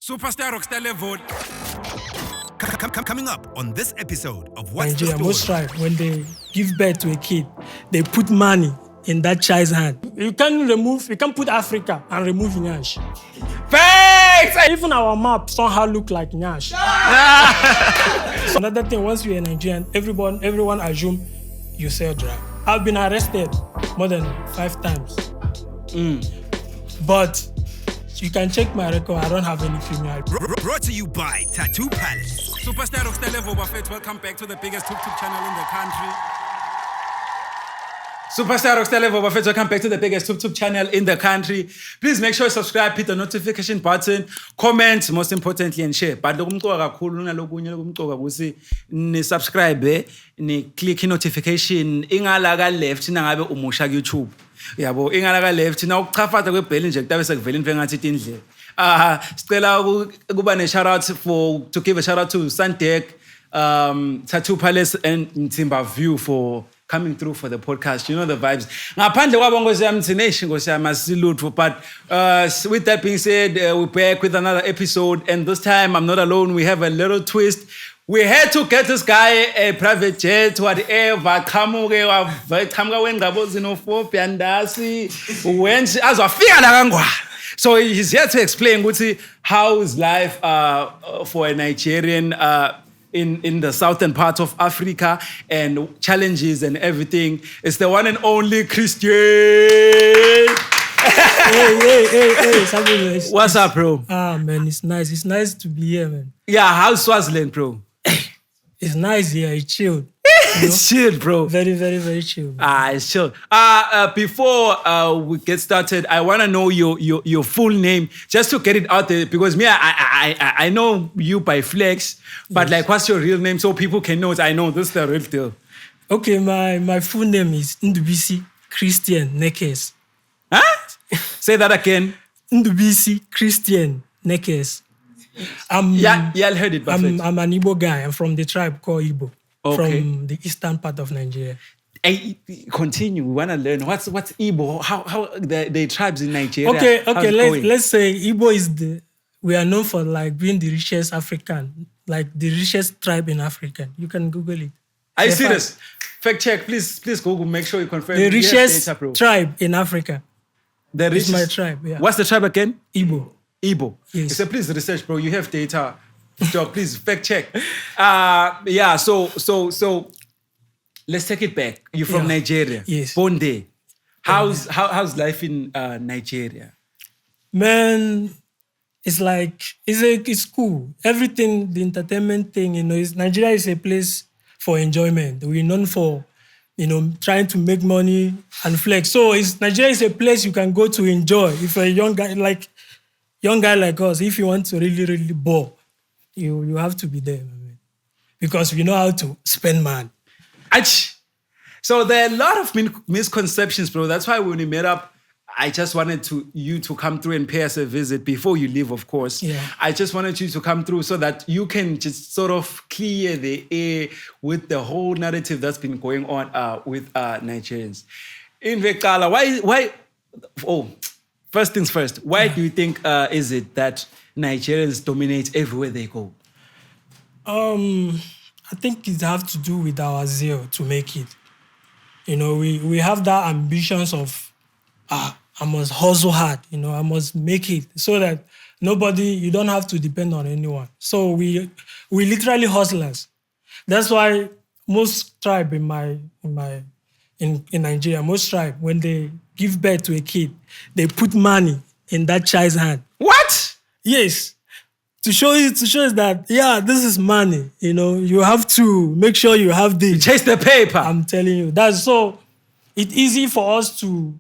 Superstar Rockstar level. Coming up on this episode of What's Nigeria, the most Story? tribe, when they give birth to a kid, they put money in that child's hand. You can't put Africa and remove Nyash. Thanks! Even our map somehow look like Nyash. So another thing, once you're a Nigerian, everyone assume you sell drugs. I've been arrested more than 5 times. But you can check my record, I don't have any criminal. Brought to you by Tattoo Palace. Superstar Rockstar level, Buffett. Welcome back to the biggest tuk-tuk channel in the country. Superstar Rockstar level, Buffett. Welcome back to the biggest tuk-tuk channel in the country. Please make sure you subscribe, hit the notification button, comment, most importantly, and share. But ni subscribe, ni click notification, ingalaga left, nangabe umusha YouTube. Yabo, ingalaga left, na ukufata kwebheli nje kutabe sekuvela into engathi indlela. Sicela kuba ne shout out to give a shout out to Sandek, Tattoo Palace and Timber View for coming through for the podcast. You know the vibes. Ngaphandle kwabo ngosiyami Tinesh ngosiyami Silutho, but with that being said, we're back with another episode, and this time I'm not alone. We have a little twist. We had to get this guy a private jet, whatever. Qamuke wengabo xenophobia ndasi when azwafika la kangwane. So he's here to explain how is life for a Nigerian in the southern part of Africa and challenges and everything. It's the one and only Christian. Hey, Samuel. What's up, bro? Man, it's nice. It's nice to be here, man. Yeah, how's Swaziland, bro? It's nice here. It's chilled. It's chill, bro. Very, very, very chill. It's chill. Before we get started, I want to know your full name, just to get it out there, because me, I know you by flex, but like, what's your real name so people can know? I know this is the real deal. Okay, my full name is Ndubisi Christian Nekes. Huh? Say that again. Ndubisi Christian Nekes. I heard it. I'm an Igbo guy. I'm from the tribe called Igbo. Okay. From the eastern part of Nigeria. Hey, continue. We want to learn what's Igbo. How the tribes in Nigeria. Okay. Let's Let's say Igbo is we are known for like being the richest African, like the richest tribe in Africa. You can Google it. Are you serious? Fact check, please Google. Make sure you confirm. The richest data, bro. tribe in Africa. The richest. It's my tribe. Yeah. What's the tribe again? Igbo. So Yes. please research, bro. You have data. So please fact check. So let's take it back. You're from Nigeria. Yes. Born there. How's life in Nigeria? Man, it's like it's cool. Everything, the entertainment thing, Nigeria is a place for enjoyment. We're known for, trying to make money and flex. So Nigeria is a place you can go to enjoy. If you're a young guy like us, if you want to really, really ball, you have to be there, man. Because we know how to spend money. So there are a lot of misconceptions, bro. That's why when we met up, I just wanted you to come through and pay us a visit before you leave, of course. Yeah. I just wanted you to come through so that you can just sort of clear the air with the whole narrative that's been going on with Nigerians. In Vekala, why? Oh, first things first. Why do you think is it that Nigerians dominate everywhere they go? I think it has to do with our zeal to make it. We have that ambitions of, I must hustle hard, I must make it so that you don't have to depend on anyone. So we literally hustlers. That's why most tribe in Nigeria, most tribe, when they give birth to a kid, they put money in that child's hand. What? Yes. To show us that, this is money. You have to make sure you have this. Chase the paper. I'm telling you. That's so it's easy for us to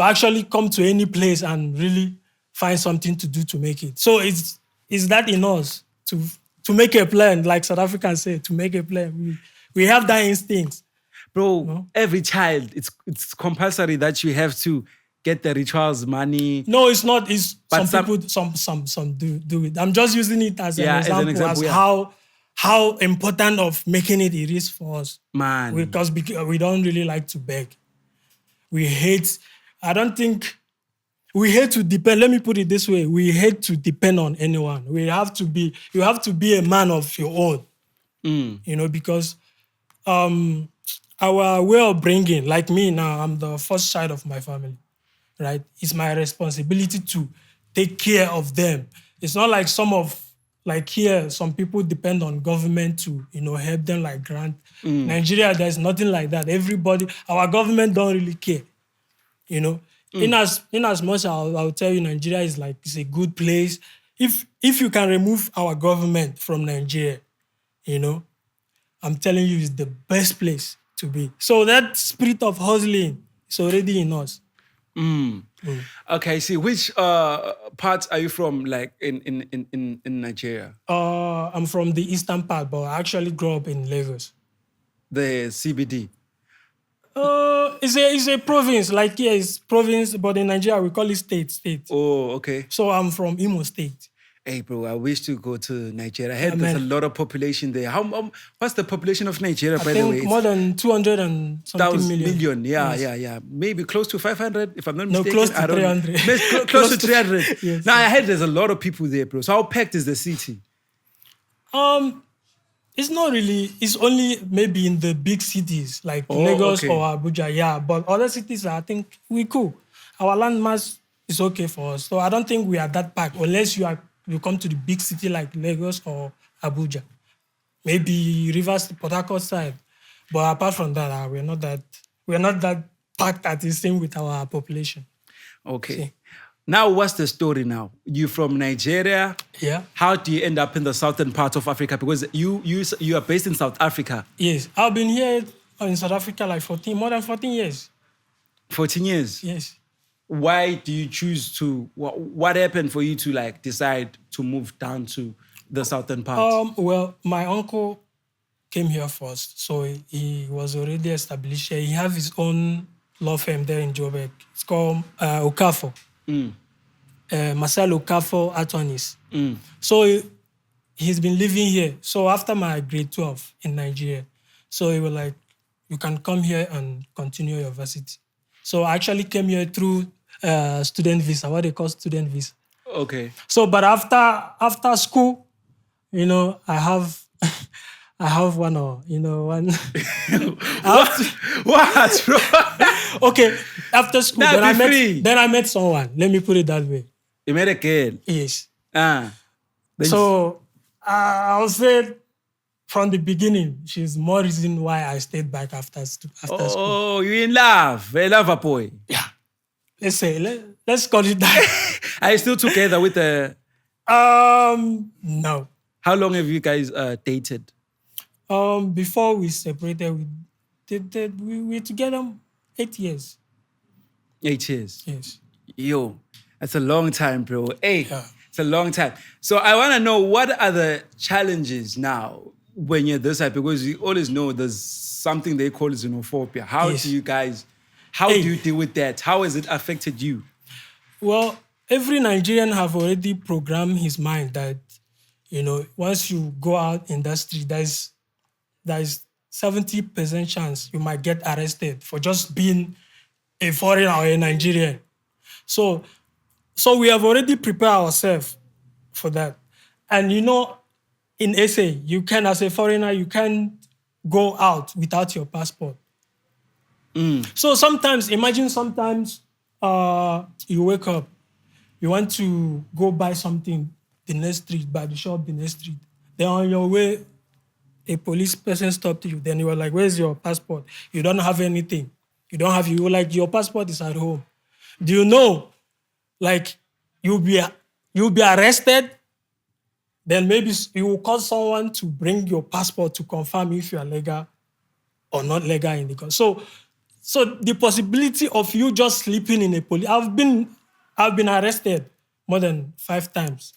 actually come to any place and really find something to do to make it. So it's that in us to make a plan, like South Africans say, to make a plan. We have that instinct. Bro, every child, it's compulsory that you have to get the rituals money. No, it's not. But some people do it. I'm just using it as an example, how important of making it is for us. Man. Because we don't really like to beg. We hate. I don't think we hate to depend. Let me put it this way: we hate to depend on anyone. You have to be a man of your own. You know, because our way of bringing, like me now, I'm the first child of my family, right? It's my responsibility to take care of them. It's not like here, some people depend on government to, help them like grant. Nigeria, there's nothing like that. Our government don't really care, In as much, I'll tell you, Nigeria is it's a good place. If you can remove our government from Nigeria, I'm telling you, it's the best place to be. So that spirit of hustling is already in us. Okay, see, which parts are you from, like in Nigeria? I'm from the eastern part, but I actually grew up in Lagos. The CBD. It's a province. It's province, but in Nigeria we call it state. Oh, okay. So I'm from Imo State. Hey, bro, I wish to go to Nigeria. I heard there's a lot of population there. What's the population of Nigeria, by the way? More than 200 and something million. Yeah. Maybe close to 500, if I'm not mistaken. No, close to 300. Close to 300. Yes. Now, I heard there's a lot of people there, bro. So how packed is the city? It's not really. It's only maybe in the big cities like Lagos or Abuja, yeah. But other cities, I think we cool. Our landmass is okay for us. So I don't think we are that packed unless you come to the big city like Lagos or Abuja. Maybe Rivers, Port Harcourt side. But apart from that, we're not that packed at the same with our population. Okay. See? Now, what's the story now? You from Nigeria? Yeah. How do you end up in the southern part of Africa? Because you are based in South Africa. Yes. I've been here in South Africa more than 14 years. 14 years? Yes. Why do you choose to, what happened for you to decide to move down to the southern part? Well, my uncle came here first. So he was already established here. He has his own law firm there in Joburg. It's called Okafor. Marcel Okafor Attorneys. So he's been living here. So after my grade 12 in Nigeria, so he was like, you can come here and continue your varsity. So I actually came here through student visa, what they call student visa. Okay. So, but after school, I have one. What, bro? Okay, after school, Now then I met someone. Let me put it that way. You met a girl? Yes. So I'll say from the beginning, she's more reason why I stayed back after school. Oh, you in love? A lover boy? Yeah. Let's call it that. Are you still together with the... No. How long have you guys dated? Before we separated, we were together 8 years. 8 years? Yes. Yo, that's a long time, bro. Hey, Yeah. It's a long time. So I want to know, what are the challenges now when you're this side? Because you always know there's something they call xenophobia. How Yes. do you guys, do you deal with that? How has it affected you? Well, every Nigerian have already programmed his mind that, once you go out in the street, there's 70% chance you might get arrested for just being a foreigner or a Nigerian. So we have already prepared ourselves for that. And in SA, you can, as a foreigner, you can't go out without your passport. So imagine sometimes you wake up, you want to go buy something the next street, by the shop the next street. Then on your way, a police person stopped you. Then you were like, where's your passport? You don't have anything. You were like, your passport is at home. Do you know, you'll be arrested, then maybe you will call someone to bring your passport to confirm if you are legal or not legal in the country. So the possibility of you just sleeping in a police... I've been arrested more than 5 times.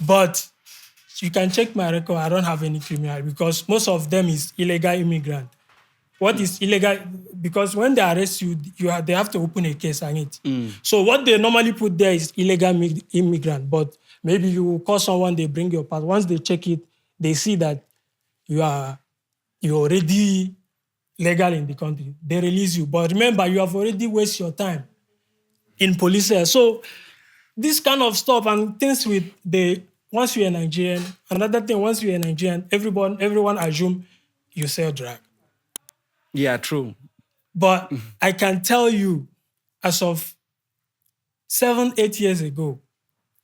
But you can check my record. I don't have any criminal because most of them is illegal immigrant. What is illegal? Because when they arrest you, they have to open a case on it. So what they normally put there is illegal immigrant. But maybe you call someone, they bring your passport. Once they check it, they see that you're already legal in the country. They release you. But remember, you have already wasted your time in police. So this kind of stuff and things with once you're a Nigerian, another thing, once you're a Nigerian, everyone assume you sell drug. Yeah, true. But I can tell you, as of 7-8 years ago,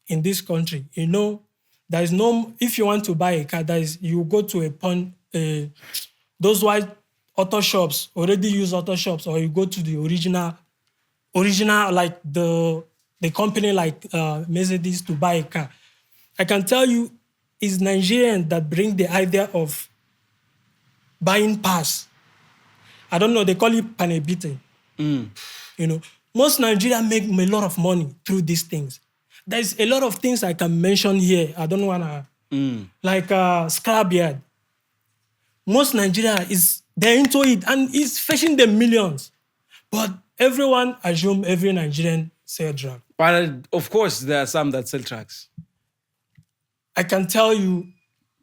in this country, there is no, if you want to buy a car, you go to those white auto shops, already used auto shops, or you go to the original, like the company like Mercedes to buy a car. I can tell you, it's Nigerians that bring the idea of buying pass. I don't know, they call it panebite. Most Nigerians make a lot of money through these things. There's a lot of things I can mention here. I don't want to, like scrapyard. Most Nigeria they're into it and it's fetching them millions. But everyone assume every Nigerian sell drugs. But of course, there are some that sell drugs. I can tell you,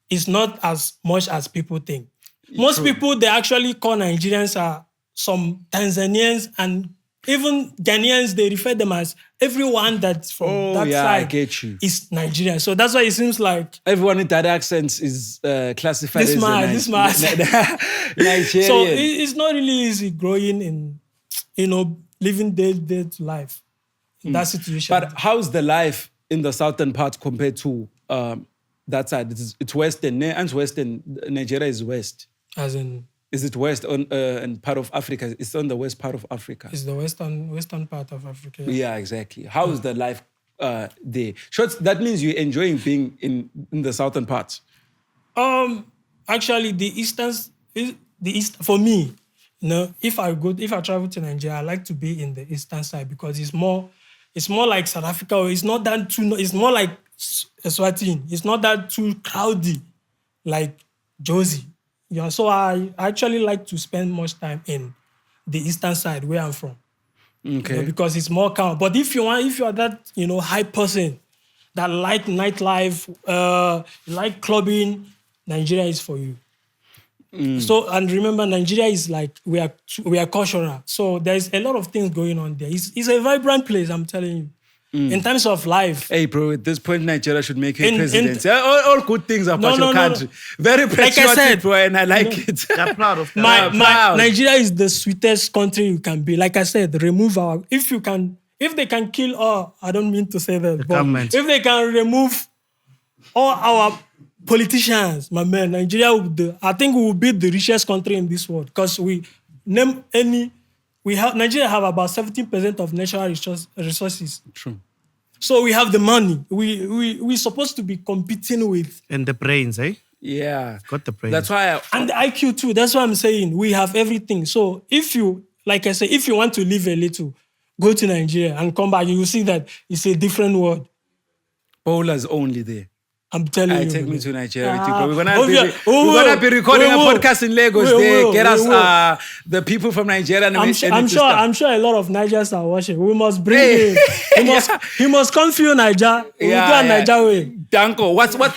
it's not as much as people think. Most people, they actually call Nigerians some Tanzanians and even Ghanaians, they refer them as everyone that's from that side I get you. is Nigerian. So that's why it seems like everyone with that accent is classified this as man. Nigerian. So it's not really easy growing in, living day life in that situation. But how's the life in the southern part compared to that side? It's western, and western. Nigeria is west. As in, is it west and part of Africa? It's on the west part of Africa. It's the western part of Africa. Yeah, exactly. How is the life there? Sure, that means you're enjoying being in the southern part. Actually, the east for me, if I travel to Nigeria, I like to be in the eastern side because it's more like South Africa. Or it's not that too. It's more like Eswatini. It's not that too crowded, like Josie. Yeah, so I actually like to spend much time in the eastern side where I'm from. Okay. Because it's more calm. But if you are that, high person that like nightlife, like clubbing, Nigeria is for you. So, and remember, Nigeria is like, we are cultural. So there's a lot of things going on there. It's a vibrant place, I'm telling you. In terms of life. Hey, bro, at this point, Nigeria should make you president. All good things about your country. No. Very patriotic, bro, and I like it. They're proud of that. Nigeria is the sweetest country you can be. Like I said, if they can kill I don't mean to say that, but if they can remove all our politicians, my man, Nigeria I think we will be the richest country in this world because Nigeria have about 17% of natural resources. True. So we have the money. We're supposed to be competing with. And the brains, eh? Yeah. Got the brains. That's why. And the IQ too. That's what I'm saying. We have everything. So if you want to live a little, go to Nigeria and come back, you will see that it's a different world. Bowlers only there. I'm telling you. Take me to Nigeria with you, bro. We're gonna be recording a podcast in Lagos. The people from Nigeria. I'm sure a lot of Nigerians are watching. We must bring him. He must come through Nigeria. We'll go Nigeria way. Danko, what's one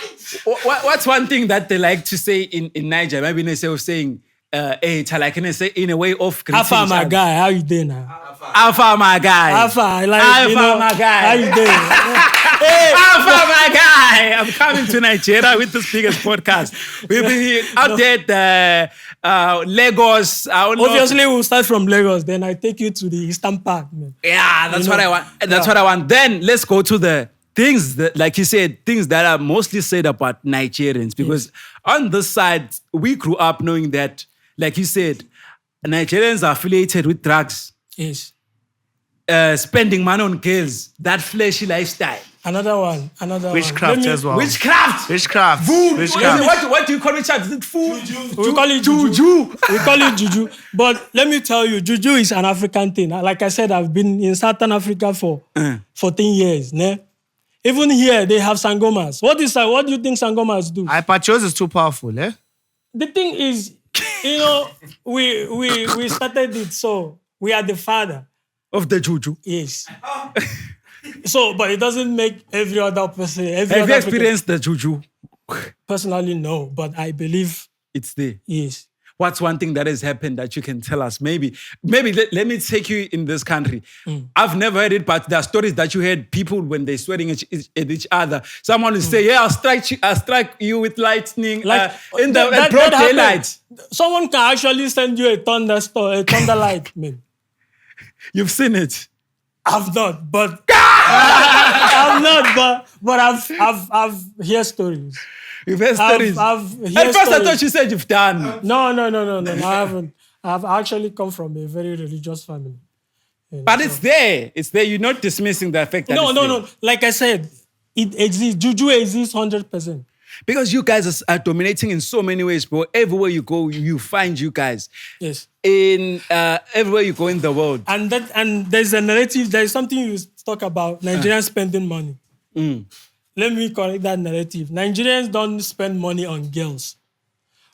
thing that they like to say in Niger? Maybe instead of saying, hey, like in a way of greeting. Alpha, my guy, how you doing now? Alpha, my guy. Alpha, my guy. How you doing? Hey, Alpha, my guy. I'm coming to Nigeria with the biggest podcast. We'll be out there at Lagos. Obviously, we'll start from Lagos. Then I take you to the eastern part. Man. Yeah, that's what I want. That's what I want. Then let's go to the things that, like you said, things that are mostly said about Nigerians. Because on this side, we grew up knowing that, like you said, Nigerians are affiliated with drugs. Yes. Spending money on girls, that flashy lifestyle. Another one. Witchcraft as well. Witchcraft. What do you call it? Is it food? We call it juju. We call it juju. But let me tell you, juju is an African thing. Like I said, I've been in Southern Africa for 14 years. Ne? Even here, they have sangomas. What do you think sangomas do? Hyperchose is too powerful, eh? The thing is, we started it, so we are the father of the juju. Yes. So, but it doesn't make every other person. Have you experienced the juju? Personally, no, but I believe it's there. Yes. what's one thing that has happened that you can tell us? Maybe let me take you in this country. I've never heard it, but there are stories that you heard people when they're swearing at each other. Someone will say, "Yeah, I'll strike you with lightning Like in the that broad happened. daylight." Someone can actually send you a thunder light, man. You've seen it. I've not, but I've not, but I've heard stories. You've heard stories. I've At heard first, I stories. thought you said you've done. No, I haven't. I've actually come from a very religious family. But it's there. It's there. You're not dismissing the effect that it's there. No. Like I said, it exists. Juju exists 100%. Because you guys are dominating in so many ways, bro. Everywhere you go, you find you guys. Yes. In everywhere you go in the world. And there's a narrative. There's something you talk about Nigerians spending money. Let me correct that narrative. Nigerians don't spend money on girls.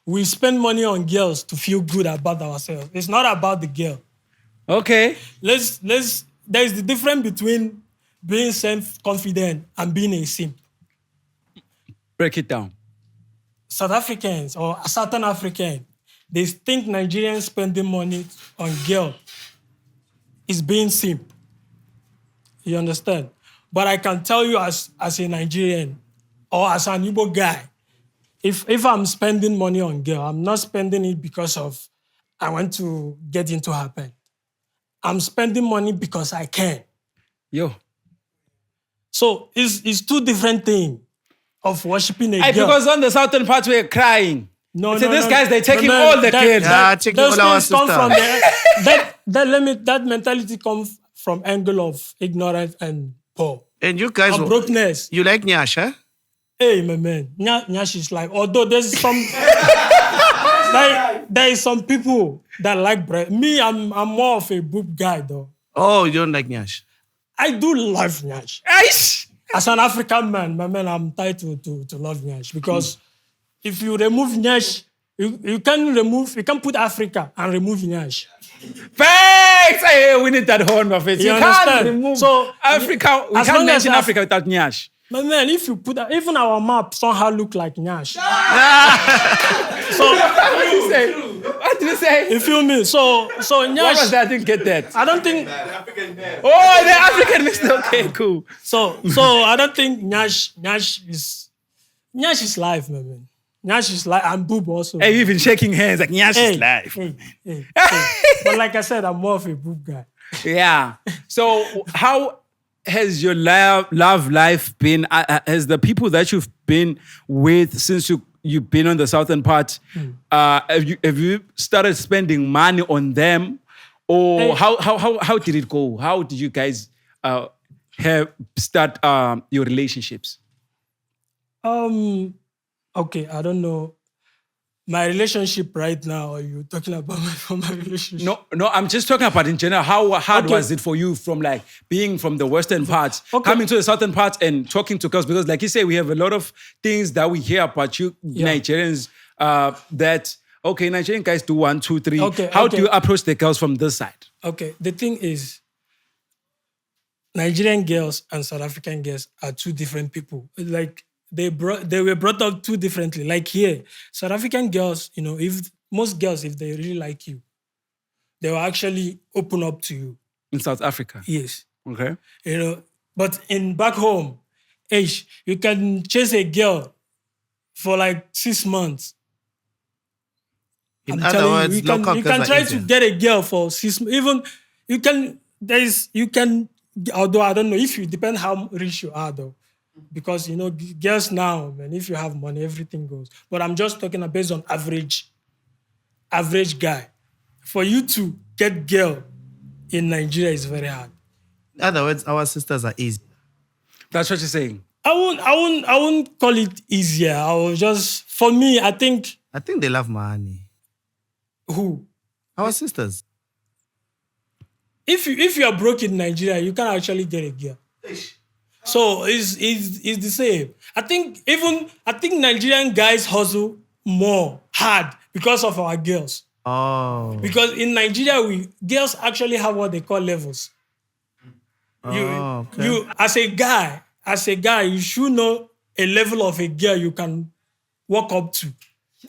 We spend money on girls to feel good about ourselves. It's not about the girl. Okay. There's the difference between being self-confident and being a simp. Break it down. South Africans or a certain African, they think Nigerians spending money on girl is being simp. You understand? But I can tell you as a Nigerian or as an Igbo guy, if I'm spending money on girl, I'm not spending it because of I want to get into her bed. I'm spending money because I can. Yo. So it's two different things of worshiping a girl. Because on the southern part we're crying. No, So these guys, they're taking all the kids. taking those all our things come from sisters. that mentality comes from angle of ignorance and poor. And you guys, And brokenness. you like Nyash, eh? Hey, my man. Nyash is like, although there's some there is some people that like bread. Me, I'm more of a boob guy though. Oh, you don't like Nyash? I do love Nyash. Aish! As an African man, my man, I'm titled to love Nyash because if you remove Nyash, you can put Africa and remove Nyash. Thanks! Hey, we need that horn of it. You You can't understand? remove So, Africa. We as can't long as mention Af- Africa without Nyash. My man, if you put even our map somehow look like Nyash. So What did you say? What did you say? you feel me? So What was Nyash, that? I didn't get that. I don't think Oh, the African mixed. Okay, cool. so. I don't think Nyash is life, my man. Nyash is life and boob also. Hey, we've been shaking hands like Nyash is live. Hey. But like I said, I'm more of a boob guy. Yeah. So, how has your love life been? Has the people that you've been with since you've been on the southern part, have you started spending money on them, or Hey. how did it go? How did you guys start your relationships? Okay, I don't know. My relationship right now, or you talking about my relationship? No, I'm just talking about in general. How hard Okay. was it for you from like being from the western parts, Okay. coming to the southern parts and talking to girls? Because like you say, we have a lot of things that we hear about you Nigerians that, okay, Nigerian guys do 1, 2, 3. Okay, How okay. do you approach the girls from this side? Okay, the thing is, Nigerian girls and South African girls are two different people. Like they were brought up too differently. Like here, South African girls, if most girls, if they really like you, they will actually open up to you. In South Africa. Yes. Okay. But in back home, you can chase a girl for like 6 months. In I'm other telling words, you local you girls can are try easier. to get a girl for 6 months. Even although I don't know if you depend how rich you are though. Because girls now, man, if you have money, everything goes. But I'm just talking based on average guy. For you to get girl in Nigeria is very hard. In other words, our sisters are easy. That's what you're saying. I won't call it easier. I will just, for me, I think I think they love money. who? Our sisters. If you are broke in Nigeria, you can actually get a girl. So it's the same. I think Nigerian guys hustle more hard because of our girls. Oh. Because in Nigeria, girls actually have what they call levels. Okay. As a guy, you should know a level of a girl you can walk up to.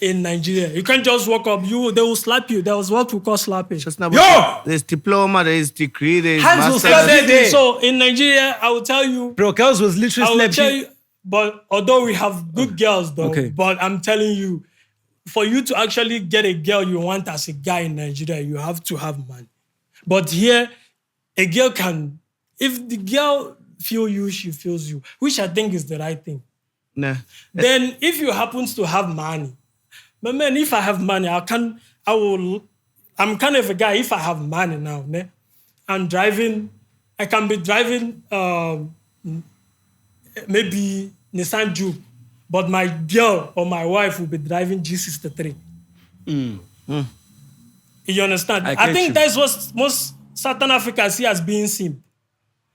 in Nigeria. You can't just walk up. They will slap you. There was what we call slapping. Just now, Yo! There's diploma, there's degree, there's Hands will master. slap that day. So in Nigeria, I will tell you. Bro, girls was I literally will slapped tell you. you. But although we have good girls, though, Okay. but I'm telling you, for you to actually get a girl you want as a guy in Nigeria, you have to have money. But here, a girl can, if the girl feels you, she feels you, which I think is the right thing. Nah. Then if you happen to have money, but man, if I have money, I'm kind of a guy, if I have money now, ne? I can be driving maybe Nissan Juke, but my girl or my wife will be driving G63. You understand? I I get think you. that's what most Southern Africa see as being simp.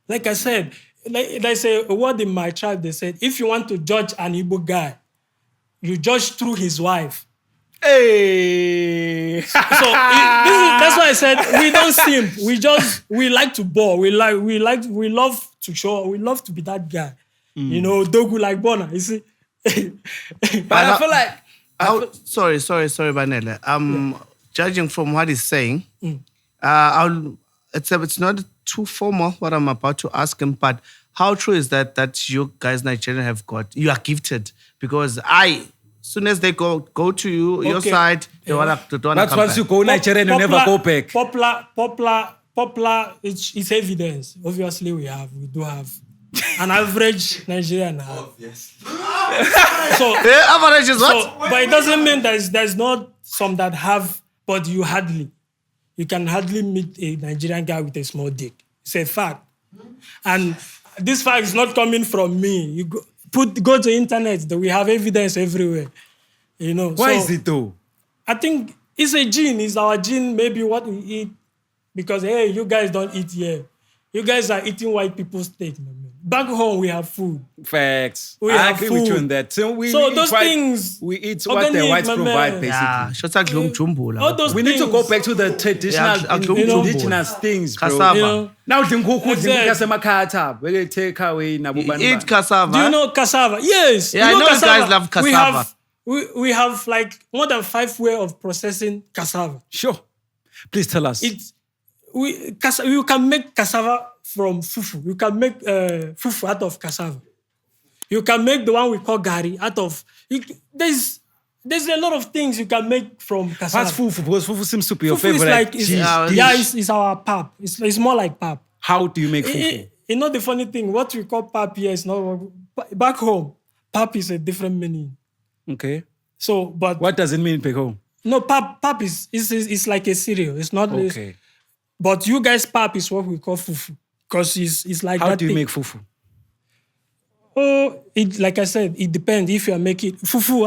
Like I said, they say a word in my tribe, they said, if you want to judge an Igbo guy, you judge through his wife. Hey! That's why I said we don't simp. We like to ball. We love to show. We love to be that guy. You know, Dogu like Bona. You see. But I feel like Sorry, Banele. Judging from what he's saying, it's not too formal what I'm about to ask him, but how true is that you guys Nigerian you are gifted? Because soon as they go to your Okay. side, they wanna but come once back. you go Nigerian, you never go back. Popular, it's evidence. Obviously, we do have an average Nigerian now. So, Average is what? but it doesn't mean there's not some that have, but you can hardly meet a Nigerian guy with a small dick. It's a fact. And this fact is not coming from me. You go to internet, we have evidence everywhere. You know. Why So is it though? I think it's a gene. It's our gene, maybe what we eat. Because, hey, you guys don't eat here. You guys are eating white people's steak. Man. Back home, we have food. Facts. We I have agree with you food. on that. So we So eat those what- things, we eat what the organic, whites my provide, man. basically. Yeah, shota glumjumbula. All those We need to things. go back to the traditional Yeah, indigenous things, bro. Cassava. You know, Now dinkuku Exactly. dinkuku we take away na You eat cassava. do you know cassava? Yes. Yeah, you I know you guys love cassava. We have like more than 5 ways of processing cassava. Sure. Please tell us. You can make cassava from fufu. You can make fufu out of cassava. You can make the one we call gari out of. There's a lot of things you can make from cassava. What's fufu? Because fufu seems to be your Fufu is favorite like dish. it's our pap. It's more like pap. How do you make fufu? You know the funny thing, what we call pap here is not back home. Pap is a different meaning. Okay. So, but What does it mean back home? no, pap is like a cereal. It's not. Okay. But you guys, pap is what we call fufu because it's like How that do you thing. make fufu? Oh, like I said, it depends if you are making fufu.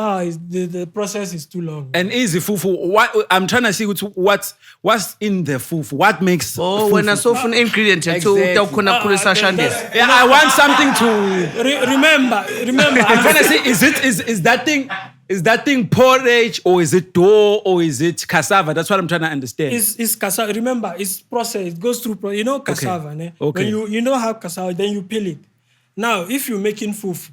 The process is too long. An easy fufu. What I'm trying to see what's in the fufu. What makes Oh, fufu? when a soft ingredient to Exactly. utakuna kulisa shande. Yeah, I want something to. Remember. I'm trying to say, is that thing porridge or is it dough or is it cassava? That's what I'm trying to understand. It's cassava. Remember, it's processed. It goes through. You know cassava. Ne? Okay. When you know how cassava, then you peel it. Now, if you're making fufu,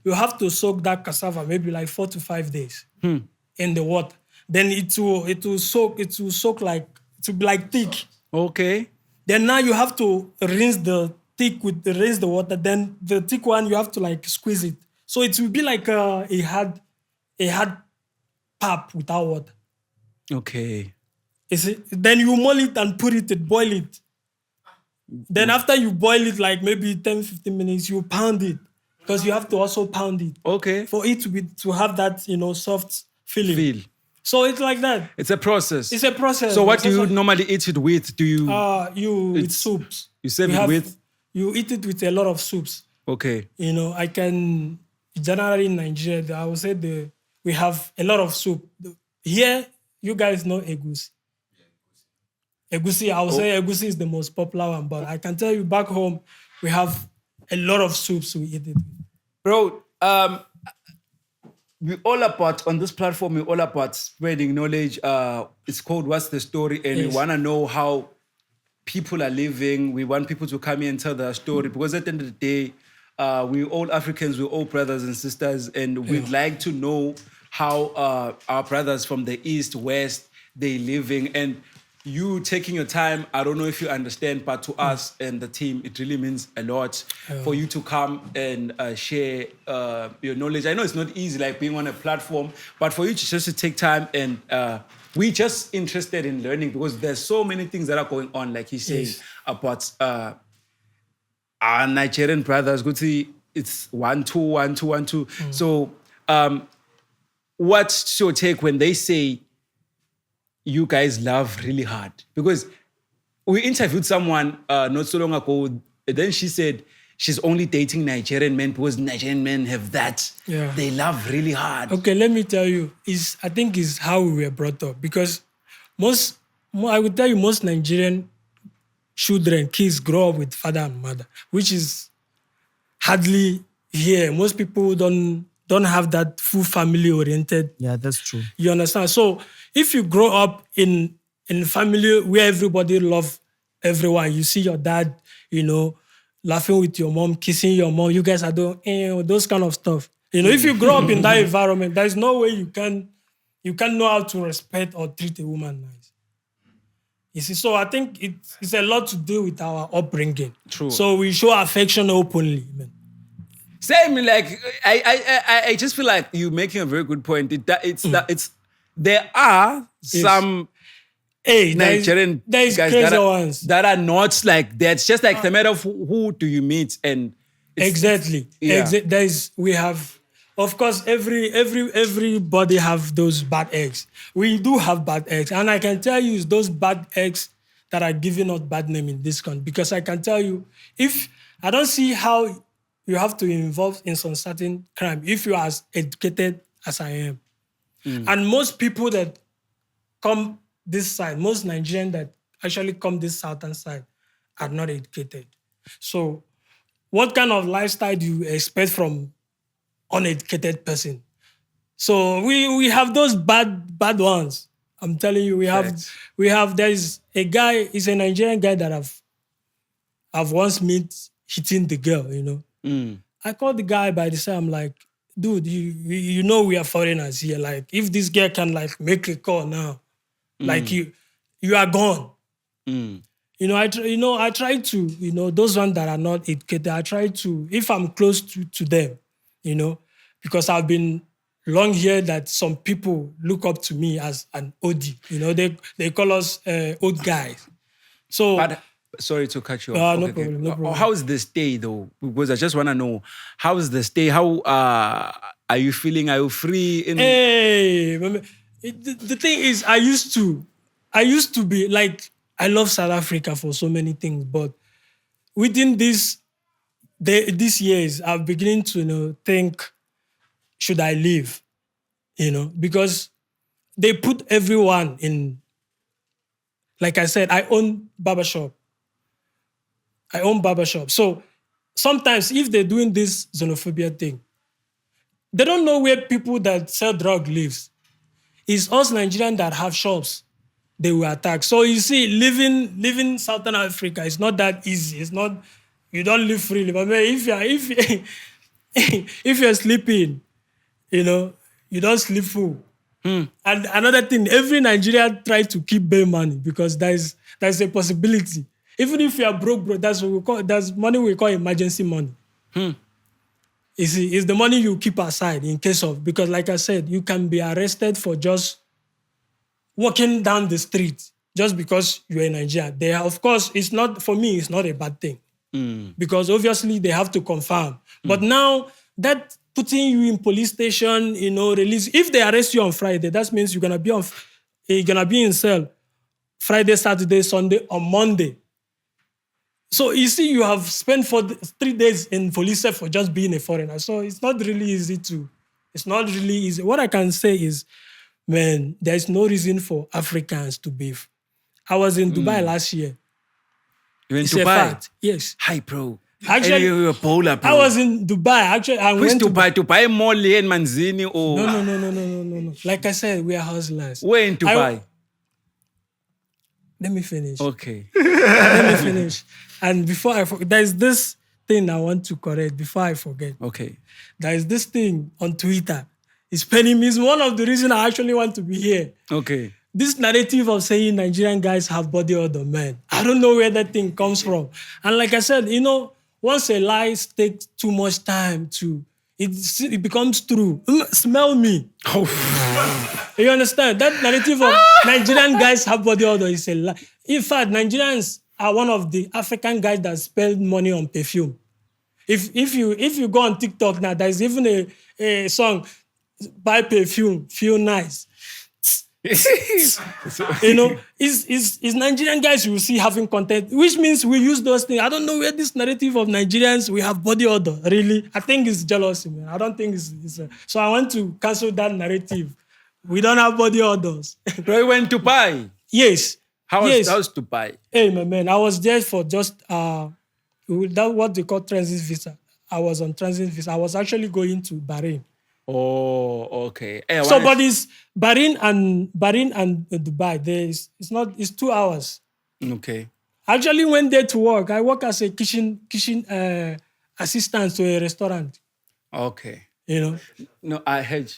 you have to soak that cassava maybe like 4 to 5 days in the water. Then it will soak like to be like thick. Okay. Then now you have to rinse the water. Then the thick one you have to like squeeze it. So it will be like a hard pap without water. Okay. You see? Then you mull it and boil it. Then after you boil it like maybe 10-15 minutes, you pound it because you have to also pound it Okay. for it to have that soft feeling. Feel. So it's like that. It's a process. It's a process. So what It's do you also- normally eat it with? Do you? with soups. You serve We it have- with? You eat it with a lot of soups. Okay. I can generally in Nigeria, I would say we have a lot of soup. Here, you guys know egusi. Egusi, I would say egusi is the most popular one, but I can tell you back home, we have a lot of soups we eat it with. Bro, we all about on this platform. We're all about spreading knowledge. It's called "What's the Story," and we Yes. want to know how people are living. We want people to come here and tell their story because at the end of the day, we're all Africans. We're all brothers and sisters, and we'd like to know how our brothers from the East, West, they living, and you taking your time. I don't know if you understand, but to us and the team, it really means a lot for you to come and share your knowledge. I know it's not easy, like being on a platform, but for you to just to take time and we're just interested in learning because there's so many things that are going on, like he's saying, about our Nigerian brothers. Good to see it's 1-2, 1-2, 1-2. So what's your take when they say you guys love really hard? Because we interviewed someone not so long ago, and then she said she's only dating Nigerian men because Nigerian men have that. Yeah. They love really hard. Okay, let me tell you, I think it's how we were brought up. Because I would tell you, most Nigerian children, kids grow up with father and mother, which is hardly here. Most people don't have that full family oriented. Yeah, that's true. You understand? So if you grow up in a family where everybody love everyone, you see your dad, laughing with your mom, kissing your mom, you guys are doing those kind of stuff. If you grow up in that environment, there's no way you can know how to respect or treat a woman nice. You see, so I think it's a lot to do with our upbringing. True. So we show affection openly, man. Same, like I just feel like you're making a very good point. There are some Nigerian there's guys crazy ones that are not like that. It's just like the matter of who do you meet and exactly. Yeah. We have, of course, everybody have those bad eggs. We do have bad eggs, and I can tell you it's those bad eggs that are giving us bad name in this country. Because I can tell you, if I don't see how you have to involve in some certain crime if you are as educated as I am. And most people that come this side, most Nigerians that actually come this southern side are not educated. So what kind of lifestyle do you expect from uneducated person? So we have those bad ones. I'm telling you, there's a guy, he's a Nigerian guy that I've once met hitting the girl, I called the guy by the side. I'm like, dude, you know we are foreigners here. Like, if this girl can like make a call now, like you are gone. I try to, those ones that are not educated, I try to, if I'm close to them, because I've been long here that some people look up to me as an OD. They call us old guys. So. Sorry to cut you off. No problem. How is the stay though? Because I just want to know, how is the stay? How are you feeling? Are you free? Hey, the thing is, I used to be like, I love South Africa for so many things, but within these years, I'm beginning to think, should I leave? Because they put everyone in. Like I said, I own barbershop. So sometimes if they're doing this xenophobia thing, they don't know where people that sell drug lives. It's us Nigerians that have shops they will attack. So you see, living Southern Africa is not that easy. It's not, you don't live freely. But if you're sleeping, you don't sleep full. And another thing, every Nigerian tries to keep bail money because there's a possibility. Even if you are broke, that's money we call emergency money. You see, it's the money you keep aside in case of, because like I said, you can be arrested for just walking down the street just because you're in Nigeria. Of course, it's not a bad thing. Because obviously they have to confirm. But now that putting you in police station, release. If they arrest you on Friday, that means you're gonna be in cell Friday, Saturday, Sunday, or Monday. So you see, you have spent 3 days in police cell for just being a foreigner. So it's not really easy. What I can say is, man, there's no reason for Africans to beef. I was in Dubai last year. You in It's Dubai? a fact. Yes. Hi, bro. Actually, you're a bowler, bro. I was in Dubai. Actually, I Who's went to Dubai? Dubai Mall in Manzini or No. Like I said, we are houseless. where in Dubai? Let me finish. Okay. Let me finish. And before I forget, there's this thing I want to correct before I forget. Okay. There is this thing on Twitter. It's paining me. It's one of the reasons I actually want to be here. Okay. This narrative of saying Nigerian guys have body odor, man, I don't know where that thing comes from. And like I said, once a lie takes too much time it becomes true. Smell me. You understand? That narrative of Nigerian guys have body odor is a lie. In fact, Nigerians are one of the African guys that spend money on perfume. If you go on TikTok now, there's even a song, buy perfume, feel nice. It's Nigerian guys you will see having content, which means we use those things. I don't know where this narrative of Nigerians, we have body odor, really. I think it's jealousy, man. I don't think it's so I want to cancel that narrative. We don't have body odors. Bro, you went to Dubai. Yes. How's Dubai? Hey, my man, I was there for just that what they call transit visa. I was on transit visa. I was actually going to Bahrain. Oh, okay. Hey, So, but it's Bahrain and Dubai. It's 2 hours. Okay. I actually went there to work. I work as a kitchen assistant to a restaurant. Okay. No, I heard.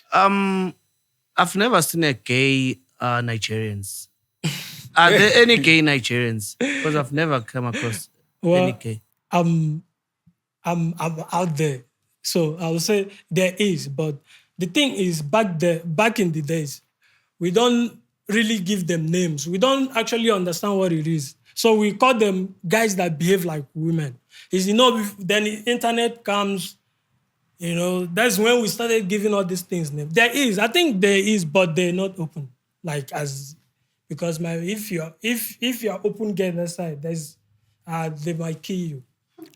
I've never seen a gay Nigerians. Are there any gay Nigerians? Because I've never come across any gay. I'm out there. So I would say there is, but the thing is back in the days, we don't really give them names. We don't actually understand what it is. So we call them guys that behave like women. Then the internet comes, that's when we started giving all these things names. I think there is, but they're not open. Because if you're open gay that side, they might kill you.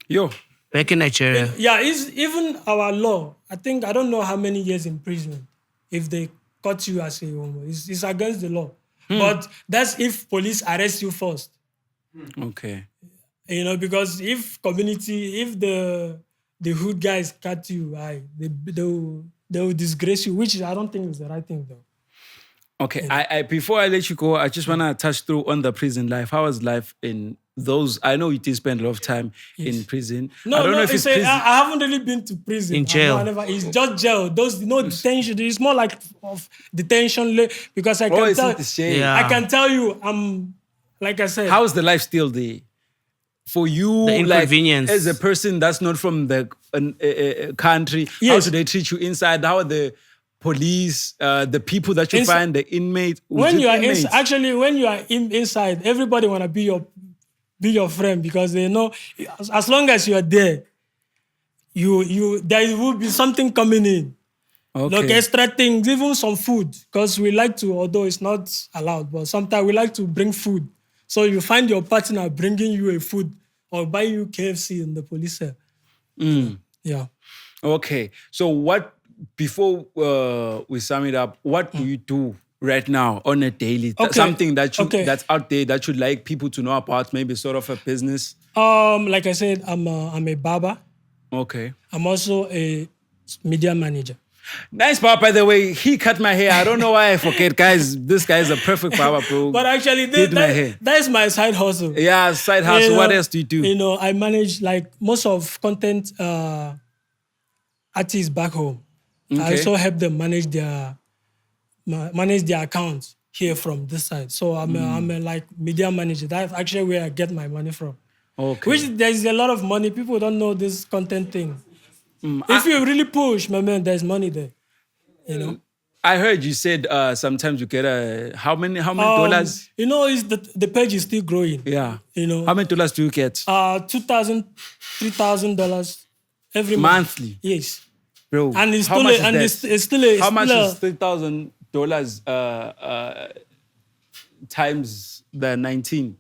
Yo. Back in Nigeria. Yeah, it's even our law. I don't know how many years in prison if they caught you as a homo. It's against the law. But that's if police arrest you first. Okay. Because if the hood guys catch you, they will disgrace you, which I don't think is the right thing though. Okay, I before I let you go, I just want to touch through on the prison life. How was life in those? I know you did spend a lot of time in prison. No, I don't know if it's prison. I haven't really been to prison. In jail. It's just jail. Those detention. It's more like of detention because I can tell you, like I said. How's the life still there? For you, the inconvenience. As a person that's not from the country, how do they treat you inside? How are the police, the people that you find, the inmates? When you are inside, everybody wanna be your friend because they know as long as you are there, there will be something coming in. Okay. Like extra things, even some food, because we like to, although it's not allowed, but sometimes we like to bring food. So you find your partner bringing you a food or buying you KFC in the police cell. Yeah. Okay. So before we sum it up, what do you do right now on a daily? Something that's out there that you'd like people to know about, maybe sort of a business? Like I said, I'm a barber. Okay. I'm also a media manager. Nice barber, by the way. He cut my hair. I don't know why I forget, guys. This guy is a perfect barber, bro. But actually, that is my side hustle. Yeah, side hustle. What else do you do? I manage most of content artists back home. Okay. I also help them manage their accounts here from this side. So I'm a media manager. That's actually where I get my money from. Okay. Which there's a lot of money. People don't know this content thing. If you really push, my man, there's money there. I heard you said sometimes you get how many dollars? The page is still growing. Yeah. How many dollars do you get? $2,000, $3,000 every month. Monthly? Yes. Bro, and it's how still much and is that? it's still a how much is $3,000 times the 19?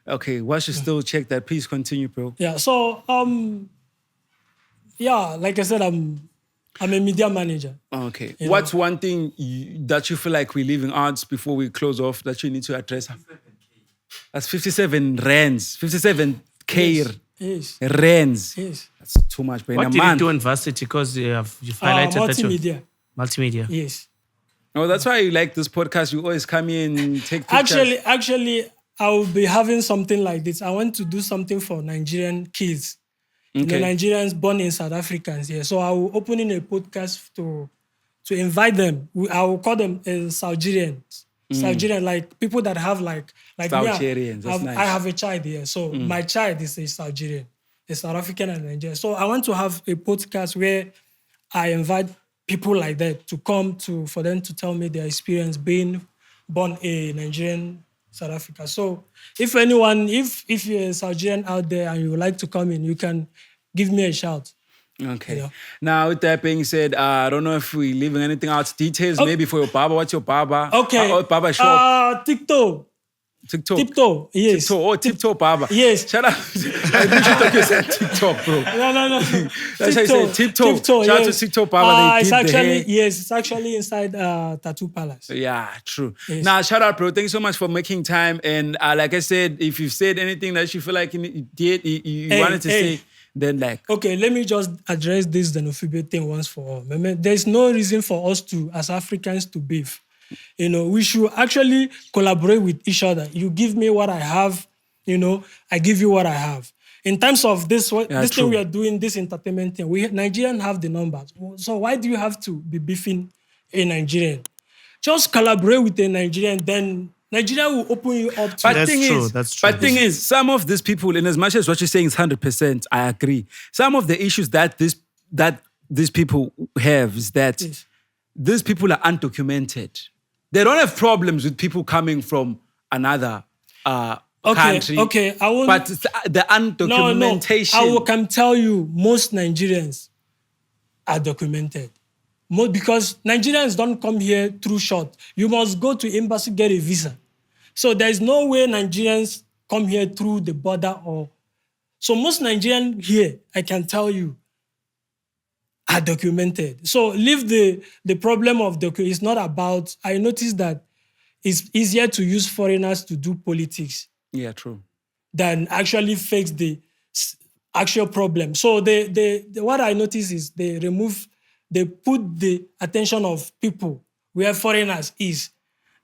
Okay, we should still check that. Please continue, bro. Yeah. So like I said, I'm a media manager. Okay. What's one thing that you feel like we're leaving out before we close off that you need to address? That's 57 rands. 57K rands. Yes. That's too much, bro. What did you do in varsity? Because you've highlighted that multimedia. Multimedia. Yes. Oh, that's why you like this podcast. You always come in and take pictures. Actually, I will be having something like this. I want to do something for Nigerian kids. Okay. Nigerians born in South Africans here. So I will open in a podcast to invite them. I will call them Saugerians. Saugerian, like people that have like Saugerians, that's nice. I have a child here, so my child is a Saugerian, a South African and Nigerian. So I want to have a podcast where I invite people like that to come for them to tell me their experience being born a Nigerian South Africa. So if you're a Saugerian out there and you would like to come in, you can give me a shout. Okay. Yeah. Now, with that being said, I don't know if we're leaving anything out. Details maybe for your baba. What's your baba? Okay. Baba shop. TikTok. TikTok. Tiptoe, yes. TikTok. Oh, TikTok, Baba. Yes. Shut up. I think you thought you said TikTok, bro. No. That's how you say TikTok. Shout out to TikTok, Baba. It's actually inside Tattoo Palace. Yeah, true. Yes. Now, shout out, bro. Thanks so much for making time. And like I said, if you've said anything that you feel like you wanted to say, then like... Okay, let me just address this xenophobia thing once for all. There's no reason for us to, as Africans, to beef. We should actually collaborate with each other. You give me what I have, I give you what I have. In terms of this thing we are doing, this entertainment thing, Nigerians have the numbers. So why do you have to be beefing a Nigerian? Just collaborate with a Nigerian, then Nigeria will open you up to... But That's true. But thing is, some of these people, in as much as what you're saying is 100%, I agree. Some of the issues that these people have is that these people are undocumented. They don't have problems with people coming from another country. Okay, I will. But the undocumentation. No, I can tell you, most Nigerians are documented. Because Nigerians don't come here through short. You must go to embassy, get a visa. So there's no way Nigerians come here through the border So most Nigerians here, I can tell you, are documented. So leave the problem of it's not about... I noticed that it's easier to use foreigners to do politics. Yeah, true. Than actually fix the actual problem. So what I noticed is they put the attention of people where foreigners is,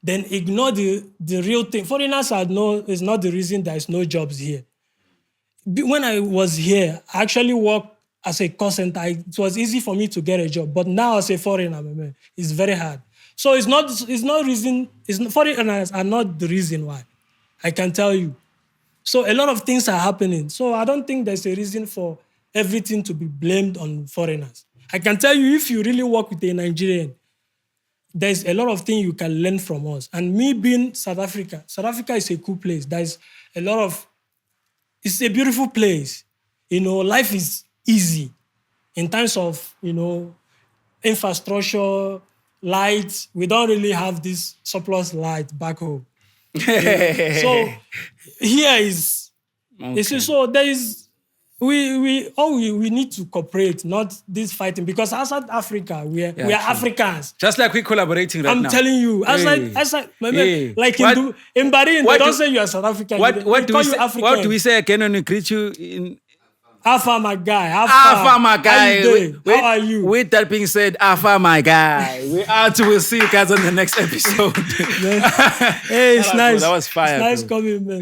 then ignore the real thing. Foreigners is not the reason there is no jobs here. When I was here, I actually worked as a call center. It was easy for me to get a job, but now as a foreigner, it's very hard. So foreigners are not the reason why. I can tell you. So a lot of things are happening. So I don't think there's a reason for everything to be blamed on foreigners. I can tell you, if you really work with a Nigerian, there's a lot of things you can learn from us. And me being South Africa is a cool place. It's a beautiful place. Life is easy in terms of, infrastructure, lights. We don't really have this surplus light back home. So here is, so there is, we need to cooperate, not this fighting, because outside Africa, we are Africans. Just like we're collaborating right now. I'm telling you, outside, like in Bahrain, they don't say you are South African. What do we say again when we greet you in... Alpha, my guy. Alpha, my guy. How are you? With that being said, Alpha, my guy. We'll see you guys on the next episode. Hey, it's nice. That was fire. It's nice coming, man.